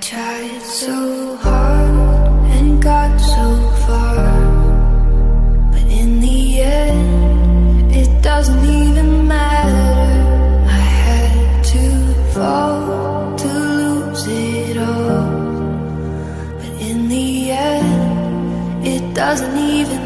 tried so hard and got so far, but in the end, it doesn't even matter. I had to fall to lose it all, but in the end, it doesn't even